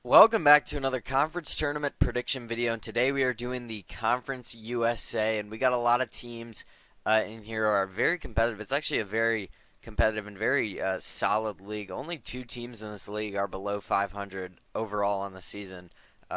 Welcome back to another conference tournament prediction video, and today we are doing the Conference USA, and we got a lot of teams in here who are very competitive. It's actually a very competitive and very solid league. Only two teams in this league are below 500 overall on the season,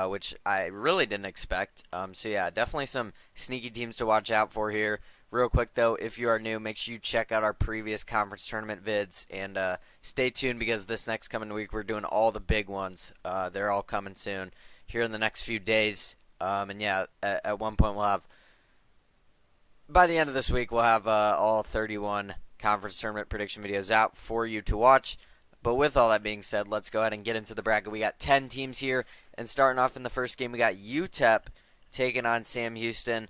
which I really didn't expect. So yeah, definitely some sneaky teams to watch out for here. Real quick though, if you are new, make sure you check out our previous conference tournament vids and stay tuned because this next coming week we're doing all the big ones. They're all coming soon here in the next few days. And yeah, at one point by the end of this week, we'll have all 31 conference tournament prediction videos out for you to watch. But with all that being said, let's go ahead and get into the bracket. We got 10 teams here, and starting off in the first game, we got UTEP taking on Sam Houston.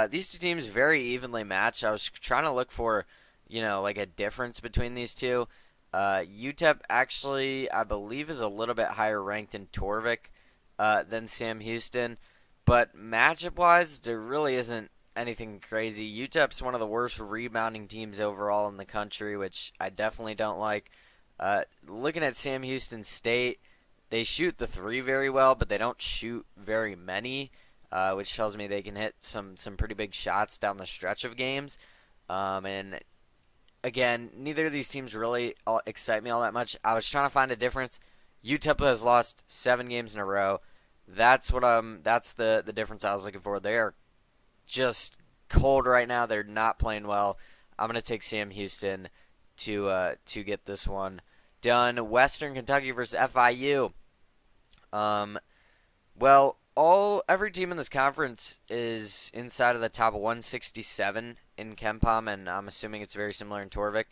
These two teams very evenly matched. I was trying to look for, like a difference between these two. UTEP actually, I believe, is a little bit higher ranked in Torvik than Sam Houston. But matchup-wise, there really isn't anything crazy. UTEP's one of the worst rebounding teams overall in the country, which I definitely don't like. Looking at Sam Houston State, they shoot the three very well, but they don't shoot very many. Which tells me they can hit some pretty big shots down the stretch of games. And again, neither of these teams really excite me all that much. I was trying to find a difference. UTEP has lost 7 games in a row. That's the difference I was looking for. They are just cold right now. They're not playing well. I'm gonna take Sam Houston to get this one done. Western Kentucky versus FIU. Well, every team in this conference is inside of the top 167 in KenPom, and I'm assuming it's very similar in Torvik.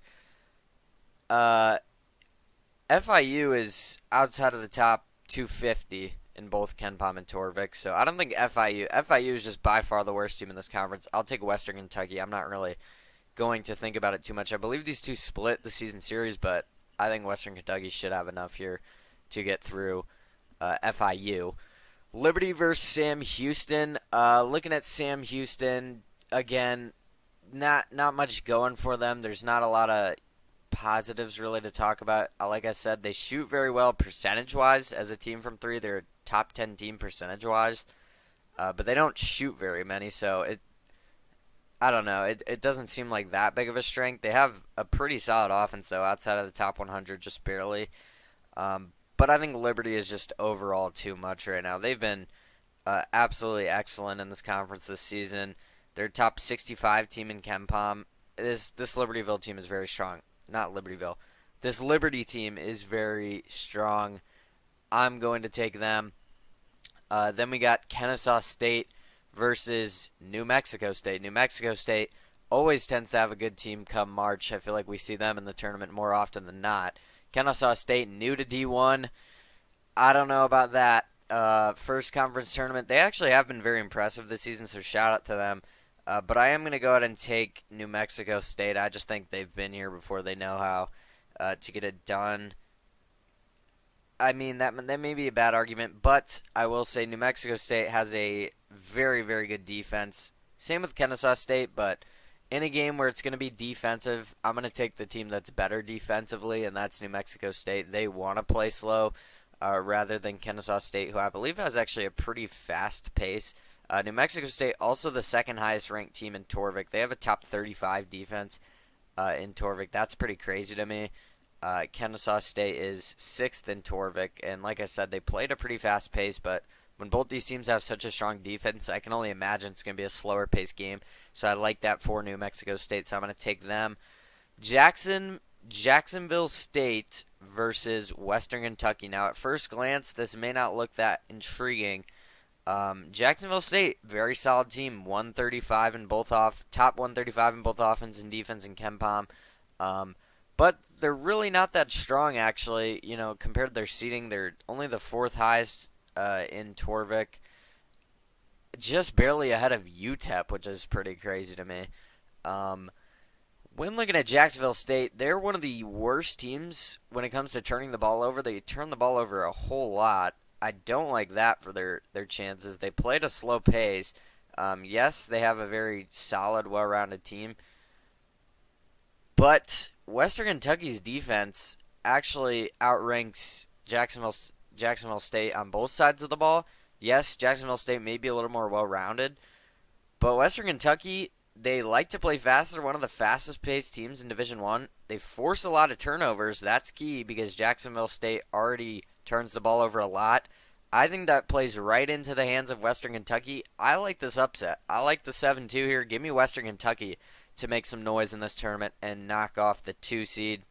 FIU is outside of the top 250 in both KenPom and Torvik, so I don't think FIU is just by far the worst team in this conference. I'll take Western Kentucky. I'm not really going to think about it too much. I believe these two split the season series, but I think Western Kentucky should have enough here to get through FIU. Liberty versus Sam Houston. Looking at Sam Houston, again, not much going for them. There's not a lot of positives really to talk about. Like I said, they shoot very well percentage-wise as a team from three. They're a top 10 team percentage-wise, but they don't shoot very many, so I don't know. It doesn't seem like that big of a strength. They have a pretty solid offense, though, outside of the top 100, just barely. But I think Liberty is just overall too much right now. They've been absolutely excellent in this conference this season. They're top 65 team in KenPom. This Libertyville team is very strong. Not Libertyville. This Liberty team is very strong. I'm going to take them. Then we got Kennesaw State versus New Mexico State. New Mexico State always tends to have a good team come March. I feel like we see them in the tournament more often than not. Kennesaw State, new to D1. I don't know about that. First conference tournament. They actually have been very impressive this season, so shout out to them. But I am going to go ahead and take New Mexico State. I just think they've been here before. They know how to get it done. I mean, that may be a bad argument, but I will say New Mexico State has a very, very good defense. Same with Kennesaw State, but in a game where it's going to be defensive, I'm going to take the team that's better defensively, and that's New Mexico State. They want to play slow rather than Kennesaw State, who I believe has actually a pretty fast pace. New Mexico State, also the second highest ranked team in Torvik. They have a top 35 defense in Torvik. That's pretty crazy to me. Kennesaw State is 6th in Torvik, and like I said, they played a pretty fast pace, but when both these teams have such a strong defense, I can only imagine it's going to be a slower paced game. So I like that for New Mexico State, so I'm going to take them. Jacksonville State versus Western Kentucky. Now, at first glance, this may not look that intriguing. Jacksonville State, very solid team, 135 in both top 135 in both offense and defense in KenPom. But they're really not that strong, actually. Compared to their seeding, they're only the 4th highest in Torvik, just barely ahead of UTEP, which is pretty crazy to me. When looking at Jacksonville State, they're one of the worst teams when it comes to turning the ball over. They turn the ball over a whole lot. I don't like that for their chances. They played a slow pace. Yes, they have a very solid, well-rounded team, but Western Kentucky's defense actually outranks Jacksonville State on both sides of the ball. Yes, Jacksonville State may be a little more well-rounded, but Western Kentucky, they like to play fast. They're one of the fastest-paced teams in Division One. They force a lot of turnovers. That's key because Jacksonville State already turns the ball over a lot. I think that plays right into the hands of Western Kentucky. I like this upset. I like the 7-2 here. Give me Western Kentucky to make some noise in this tournament and knock off the 2 seed.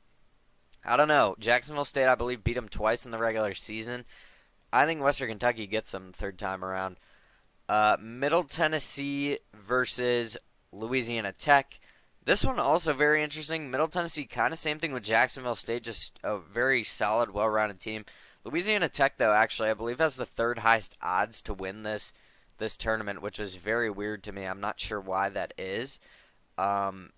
I don't know. Jacksonville State, I believe, beat them twice in the regular season. I think Western Kentucky gets them the third time around. Middle Tennessee versus Louisiana Tech. This one also very interesting. Middle Tennessee, kind of same thing with Jacksonville State, just a very solid, well-rounded team. Louisiana Tech, though, actually, I believe has the third highest odds to win this tournament, which was very weird to me. I'm not sure why that is. But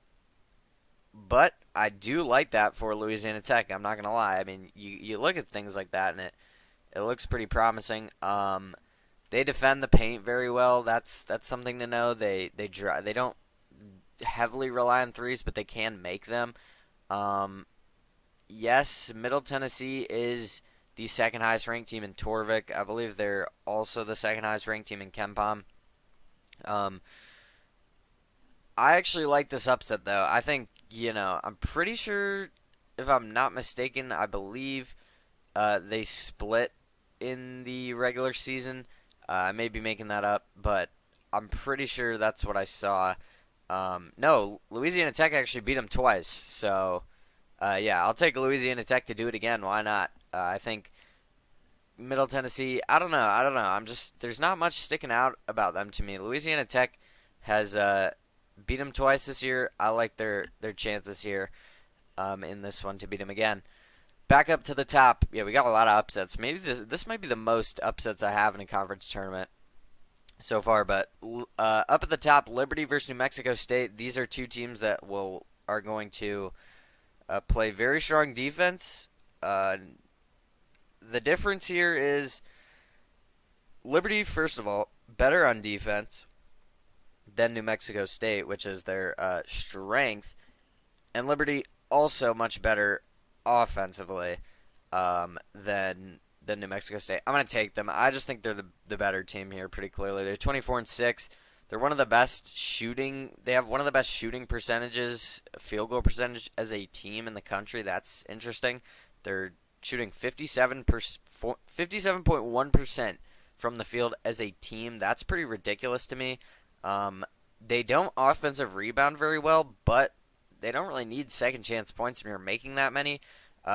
I do like that for Louisiana Tech. I'm not going to lie. I mean, you look at things like that, and it looks pretty promising. They defend the paint very well. That's something to know. They don't heavily rely on threes, but they can make them. Yes, Middle Tennessee is the second highest ranked team in Torvik. I believe they're also the second highest ranked team in KenPom. I actually like this upset, though. I think, I'm pretty sure, if I'm not mistaken, I believe they split in the regular season. I may be making that up, but I'm pretty sure that's what I saw. No, Louisiana Tech actually beat them twice. So, yeah, I'll take Louisiana Tech to do it again. Why not? I think Middle Tennessee, I don't know. There's not much sticking out about them to me. Louisiana Tech has beat them twice this year. I like their chances here in this one to beat them again. Back up to the top. Yeah, we got a lot of upsets. Maybe this might be the most upsets I have in a conference tournament so far. But up at the top, Liberty versus New Mexico State. These are two teams that are going to play very strong defense. The difference here is Liberty, first of all, better on defense than New Mexico State, which is their strength, and Liberty also much better offensively than New Mexico State. I'm going to take them. I just think they're the better team here pretty clearly. They're 24-6. They're one of the best shooting. They have one of the best shooting percentages, field goal percentage as a team in the country. That's interesting. They're shooting 57.1% from the field as a team. That's pretty ridiculous to me. They don't offensive rebound very well, but they don't really need second chance points when you're making that many.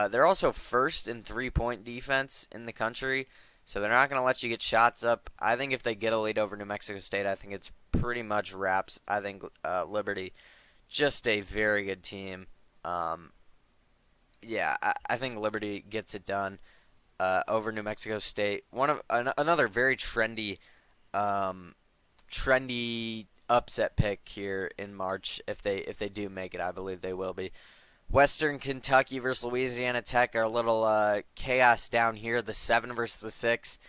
They're also first in 3-point defense in the country, so they're not going to let you get shots up. I think if they get a lead over New Mexico State, I think it's pretty much wraps. I think Liberty, just a very good team. Yeah, I think Liberty gets it done over New Mexico State. Another very trendy upset pick here in March. If they do make it, I believe they will be. Western Kentucky versus Louisiana Tech are a little chaos down here. The 7 versus the 6.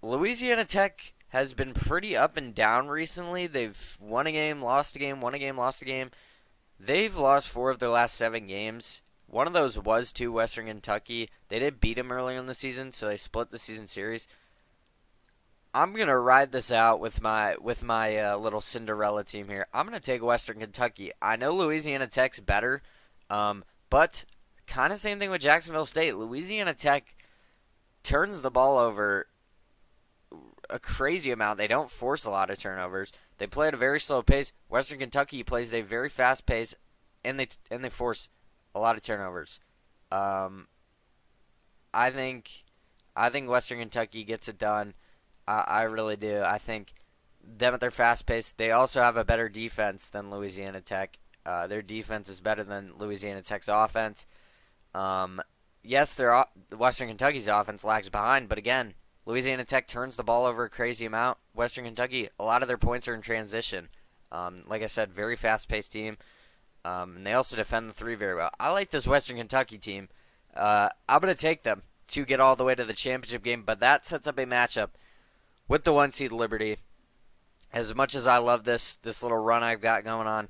Louisiana Tech has been pretty up and down recently. They've won a game, lost a game, won a game, lost a game. They've lost 4 of their last 7 games. One of those was to Western Kentucky. They did beat them earlier in the season, so they split the season series. I'm gonna ride this out with my little Cinderella team here. I'm gonna take Western Kentucky. I know Louisiana Tech's better, but kind of same thing with Jacksonville State. Louisiana Tech turns the ball over a crazy amount. They don't force a lot of turnovers. They play at a very slow pace. Western Kentucky plays at a very fast pace, and they force a lot of turnovers. I think Western Kentucky gets it done. I really do. I think them at their fast pace. They also have a better defense than Louisiana Tech. Their defense is better than Louisiana Tech's offense. Yes, Western Kentucky's offense lags behind, but again, Louisiana Tech turns the ball over a crazy amount. Western Kentucky, a lot of their points are in transition. Like I said, very fast-paced team. And they also defend the 3 very well. I like this Western Kentucky team. I'm going to take them to get all the way to the championship game, but that sets up a matchup with the 1 seed Liberty. As much as I love this little run I've got going on,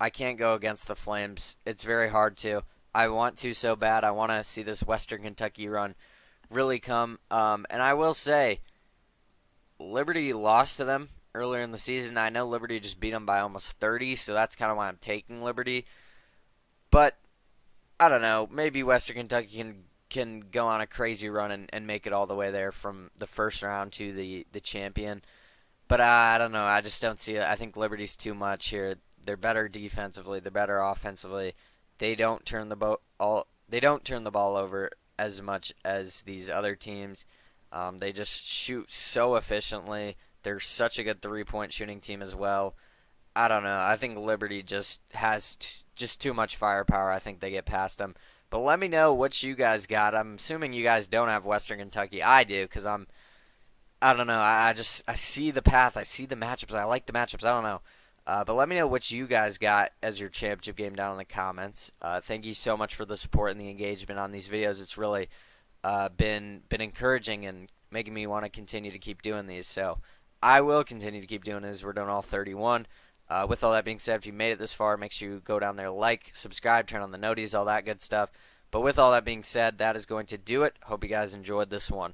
I can't go against the Flames. It's very hard to. I want to so bad. I want to see this Western Kentucky run really come. And I will say, Liberty lost to them earlier in the season. I know Liberty just beat them by almost 30, so that's kind of why I'm taking Liberty. But I don't know. Maybe Western Kentucky can go on a crazy run and make it all the way there from the first round to the champion. But I don't know. I just don't see it. I think Liberty's too much here. They're better defensively. They're better offensively. They don't turn the They don't turn the ball over as much as these other teams. They just shoot so efficiently. They're such a good 3-point shooting team as well. I don't know. I think Liberty just has just too much firepower. I think they get past them. But let me know what you guys got. I'm assuming you guys don't have Western Kentucky. I do because I don't know. I see the path. I see the matchups. I like the matchups. I don't know. But let me know what you guys got as your championship game down in the comments. Thank you so much for the support and the engagement on these videos. It's really been encouraging and making me want to continue to keep doing these. So I will continue to keep doing this. We're doing all 31. With all that being said, if you made it this far, make sure you go down there, like, subscribe, turn on the noties, all that good stuff. But with all that being said, that is going to do it. Hope you guys enjoyed this one.